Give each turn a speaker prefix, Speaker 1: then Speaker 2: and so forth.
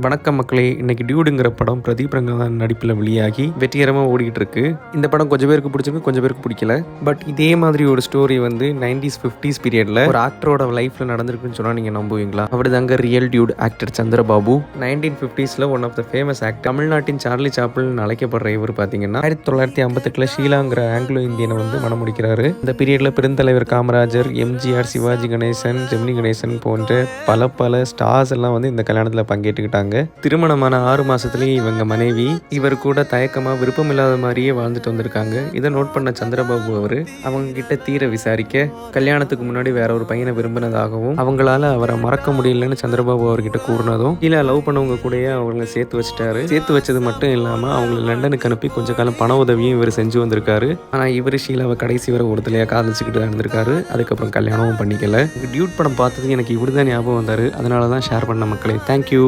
Speaker 1: வணக்கம் மக்களே. இன்னைக்கு டியூடுங்கிற படம் பிரதீப் ரங்கநாதன் நடிப்பில் வெளியாகி வெற்றிகரமாக ஓடிக்கிட்டு இருக்கு. இந்த படம் கொஞ்சம் பேருக்கு பிடிச்சிருக்கு, கொஞ்சம் பேருக்கு பிடிக்கல. பட் இதே மாதிரி ஒரு ஸ்டோரி வந்து 90s 50s பீரியட்ல ஒரு ஆக்டரோட லைஃப்ல நடந்திருக்குன்னு சொன்னா நீங்க நம்புவீங்களா? அப்படிதாங்க ரியல் டியூட் ஆக்டர் சந்திரபாபு 1950ஸ்ல one of the famous actor. தமிழ்நாட்டின் சார்லி சாப்ளின் அழைக்கப்படுற இவர் பார்த்தீங்கன்னா 1958 ஷீலாங்கிற ஆங்கிலோ இந்தியனை வந்து மனம் முடிக்கிறாரு. இந்த பீரியட்ல பெருந்தலைவர் காமராஜர், எம்ஜிஆர், சிவாஜி கணேசன், ஜெமினி கணேசன் போன்ற பல ஸ்டார்ஸ் எல்லாம் வந்து இந்த கல்யாணத்தில் பங்கேற்றுக்கிட்டாங்க. திருமணமான 6 மாசத்துலயே இவங்க மனைவி இவர் கூட தயக்கமா விருப்பம் இல்லாத மாதிரியே வாழ்ந்துட்டு வந்திருக்காங்க. இதை நோட் பண்ண சந்திரபாபு அவரு அவங்க கிட்ட தீர விசாரிக்க கல்யாணத்துக்கு முன்னாடி வேற ஒரு பையனை விரும்பினதாகவும் அவங்களால அவரை மறக்க முடியலன்னு சந்திரபாபு அவர்கிட்ட கூறினதும் கீழே லவ் பண்ணவங்க கூடயே அவங்க சேர்த்து வச்சுட்டாரு. சேர்த்து வச்சது மட்டும் இல்லாம அவங்களை லண்டனுக்கு அனுப்பி கொஞ்ச காலம் பண உதவியும் இவர் செஞ்சு வந்திருக்காரு. ஆனா இவர் ஷீலாவை கடைசி வரை ஒருத்தலையா காதலிச்சுக்கிட்டு தான் இருந்திருக்காரு. அதுக்கப்புறம் கல்யாணமும் பண்ணிக்கல. டியூட் படம் பார்த்தது எனக்கு இவருதான் ஞாபகம் வந்தாரு. அதனாலதான் ஷேர் பண்ண மக்களே. தேங்க்யூ.